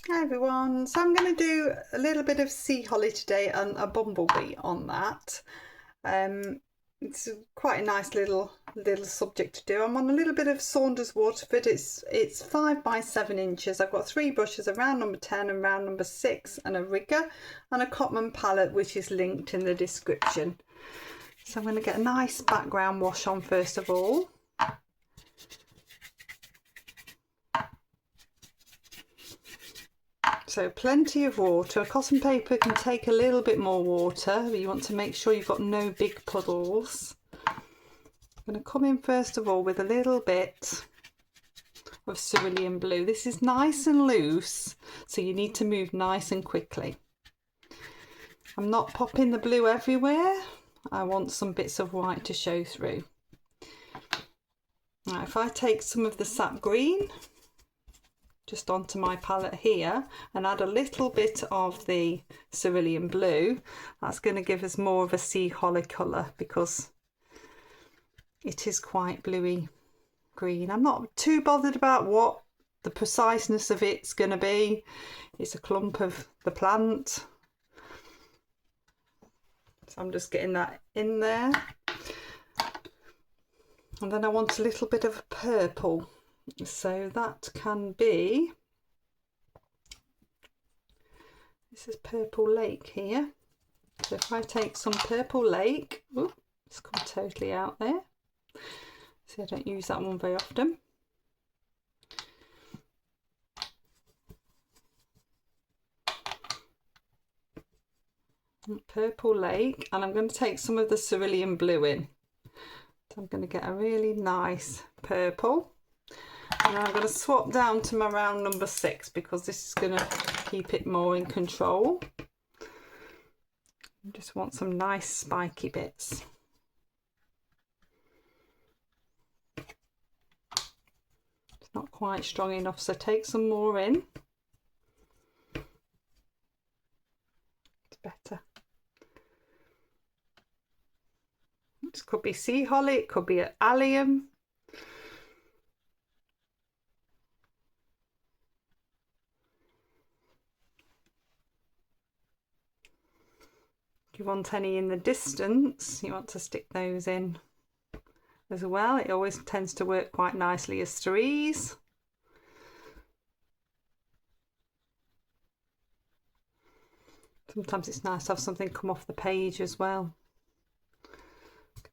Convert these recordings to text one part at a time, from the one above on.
Hi everyone, so I'm going to do a little bit of sea holly today and a bumblebee on that. It's quite a nice little subject to do. I'm on a little bit of Saunders Waterford. It's 5 by 7 inches. I've got 3 brushes, a round number 10 and round number 6 and a rigger and a Cotman palette which is linked in the description. So I'm going to get a nice background wash on first of all. So plenty of water. A cotton paper can take a little bit more water, but you want to make sure you've got no big puddles. I'm going to come in first of all with a little bit of cerulean blue. This is nice and loose, so you need to move nice and quickly. I'm not popping the blue everywhere. I want some bits of white to show through. Now, if I take some of the sap green just onto my palette here and add a little bit of the cerulean blue, that's going to give us more of a sea holly colour because it is quite bluey green. I'm not too bothered about what the preciseness of it's going to be. It's a clump of the plant, so I'm just getting that in there. And then I want a little bit of purple. So that can be, this is Purple Lake here. So if I take some Purple Lake, ooh, it's come totally out there. See, I don't use that one very often. Purple Lake, and I'm going to take some of the cerulean blue in. So I'm going to get a really nice purple. And I'm going to swap down to my round number 6 because this is going to keep it more in control. I just want some nice spiky bits. It's not quite strong enough, so take some more in. It's better. This could be sea holly, it could be an allium. If you want any in the distance, you want to stick those in as well. It always tends to work quite nicely as threes. Sometimes it's nice to have something come off the page as well.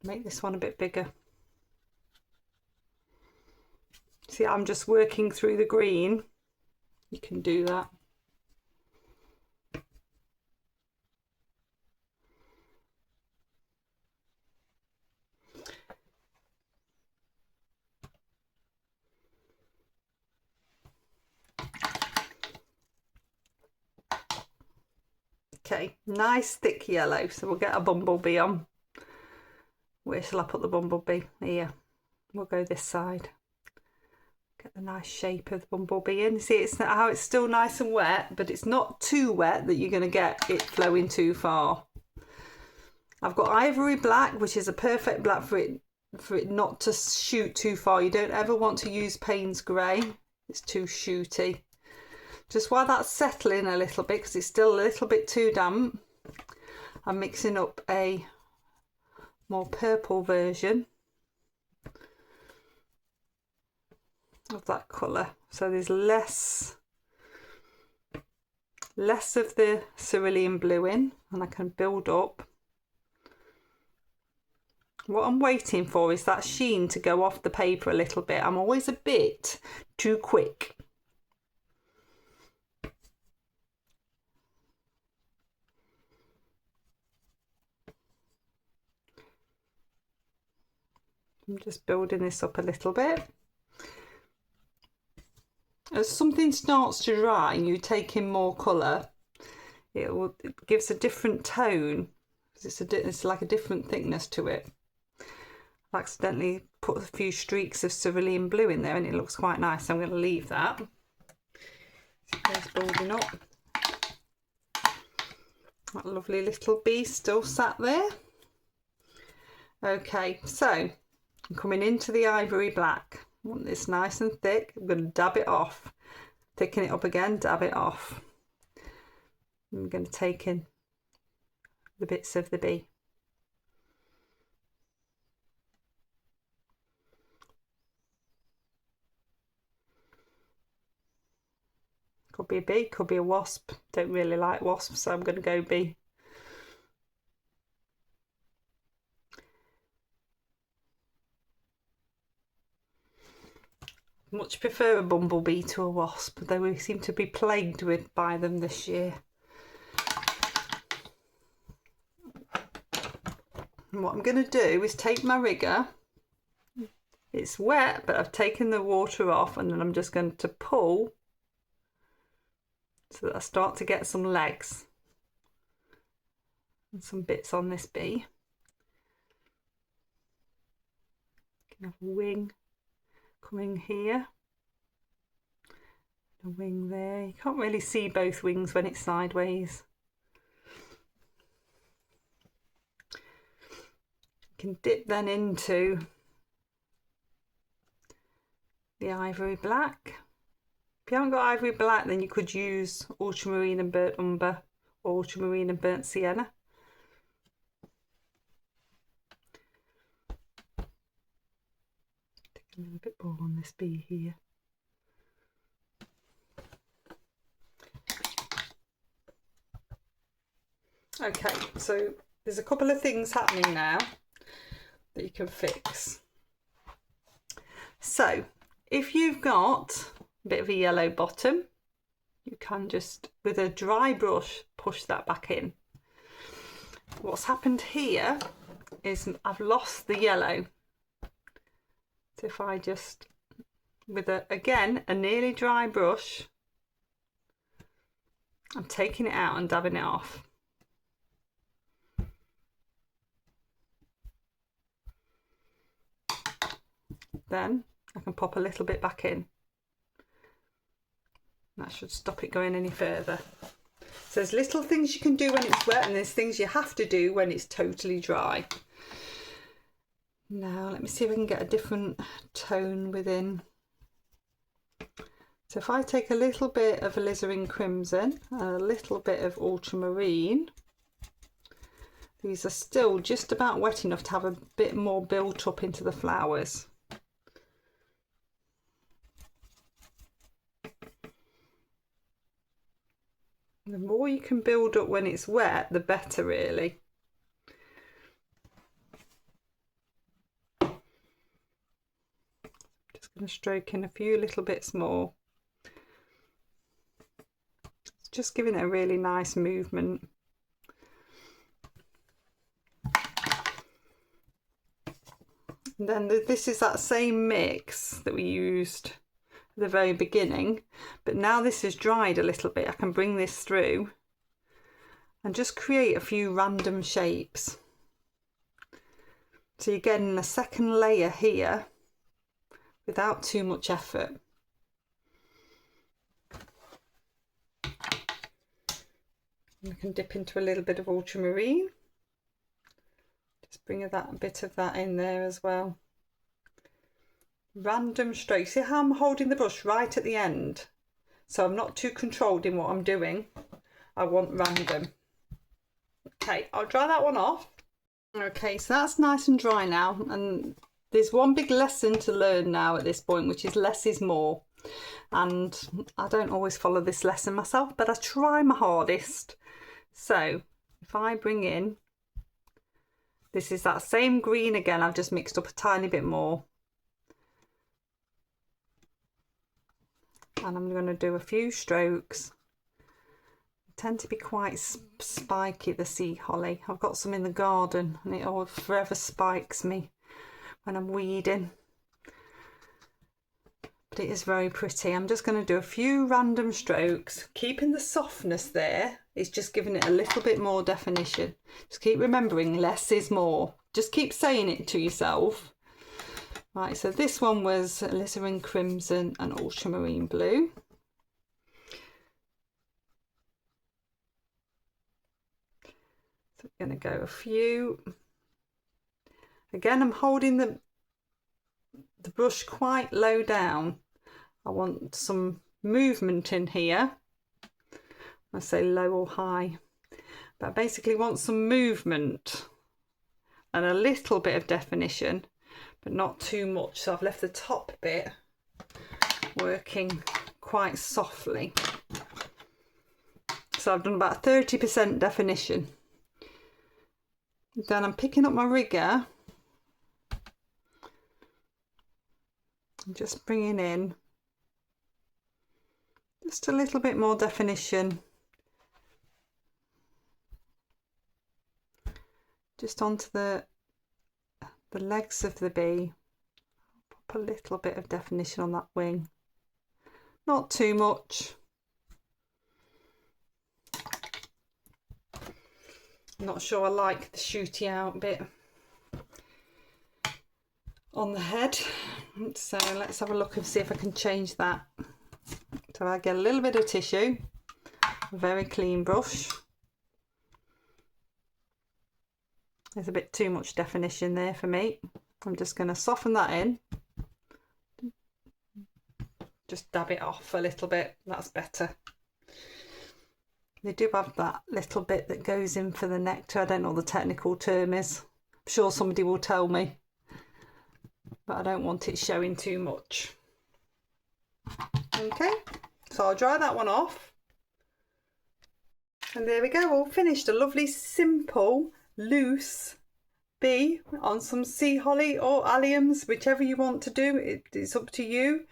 Make this one a bit bigger. See, I'm just working through the green. You can do that. Okay, nice thick yellow, so we'll get a bumblebee on. Where shall I put the bumblebee? Here. We'll go this side. Get the nice shape of the bumblebee in. See, it's how it's still nice and wet, but it's not too wet that you're going to get it flowing too far. I've got ivory black, which is a perfect black for it not to shoot too far. You don't ever want to use Payne's grey. It's too shooty. Just while that's settling a little bit, because it's still a little bit too damp, I'm mixing up a more purple version of that colour. So there's less of the cerulean blue in, and I can build up. What I'm waiting for is that sheen to go off the paper a little bit. I'm always a bit too quick. I'm just building this up a little bit. As something starts to dry and you take in more colour, it gives a different tone. It's like a different thickness to it. I accidentally put a few streaks of cerulean blue in there and it looks quite nice. So I'm going to leave that. It's building up. That lovely little bee still sat there. Okay, so I'm coming into the ivory black. I want this nice and thick. I'm going to dab it off. thicken it up again, dab it off. I'm going to take in the bits of the bee. Could be a bee, could be a wasp. Don't really like wasps, so I'm going to go bee. Much prefer a bumblebee to a wasp, though we seem to be plagued by them this year. And what I'm going to do is take my rigger. It's wet, but I've taken the water off, and then I'm just going to pull so that I start to get some legs and some bits on this bee. You can have a wing coming here, a wing there. You can't really see both wings when it's sideways. You can dip then into the ivory black. If you haven't got ivory black, then you could use ultramarine and burnt umber, or ultramarine and burnt sienna. Take a little bit more on this bee here. Okay, so there's a couple of things happening now that you can fix. So if you've got a bit of a yellow bottom, you can just, with a dry brush, push that back in. What's happened here is I've lost the yellow. So if I just, with again a nearly dry brush, I'm taking it out and dabbing it off. Then I can pop a little bit back in. That should stop it going any further. So there's little things you can do when it's wet, and there's things you have to do when it's totally dry. Now let me see if I can get a different tone within. So if I take a little bit of alizarin crimson and a little bit of ultramarine, these are still just about wet enough to have a bit more built up into the flowers. The more you can build up when it's wet, the better, really. Just going to stroke in a few little bits more. It's just giving it a really nice movement. And then this is that same mix that we used the very beginning, but now this is dried a little bit, I can bring this through and just create a few random shapes. So you're getting a second layer here without too much effort. I can dip into a little bit of ultramarine, just bring a bit of that in there as well. Random strokes. See how I'm holding the brush right at the end, so I'm not too controlled in what I'm doing. I want random. Okay, I'll dry that one off. Okay, so that's nice and dry now, and there's one big lesson to learn now at this point, which is less is more. And I don't always follow this lesson myself, but I try my hardest. So if I bring in, this is that same green again, I've just mixed up a tiny bit more. And I'm going to do a few strokes. They tend to be quite spiky, the sea holly. I've got some in the garden and it all forever spikes me when I'm weeding. But it is very pretty. I'm just going to do a few random strokes, keeping the softness there. It's just giving it a little bit more definition. Just keep remembering less is more. Just keep saying it to yourself. Right, so this one was alizarin crimson and ultramarine blue. So I'm going to go a few. Again, I'm holding the brush quite low down. I want some movement in here. I say low or high, but I basically want some movement and a little bit of definition, but not too much. So I've left the top bit working quite softly. So I've done about 30% definition. Then I'm picking up my rigger and just bringing in just a little bit more definition just onto the legs of the bee. Pop a little bit of definition on that wing, not too much. I'm not sure I like the shooty out bit on the head, so let's have a look and see if I can change that. So I get a little bit of tissue, a very clean brush. There's a bit too much definition there for me. I'm just going to soften that in. Just dab it off a little bit, that's better. They do have that little bit that goes in for the nectar. I don't know what the technical term is. I'm sure somebody will tell me. But I don't want it showing too much. Okay, so I'll dry that one off. And there we go, all finished. A lovely, simple, loose bee on some sea holly or alliums, whichever you want to do. It's up to you.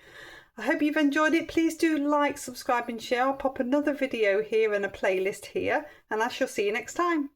I hope you've enjoyed it. Please do like, subscribe and share. I'll pop another video here and a playlist here, and I shall see you next time.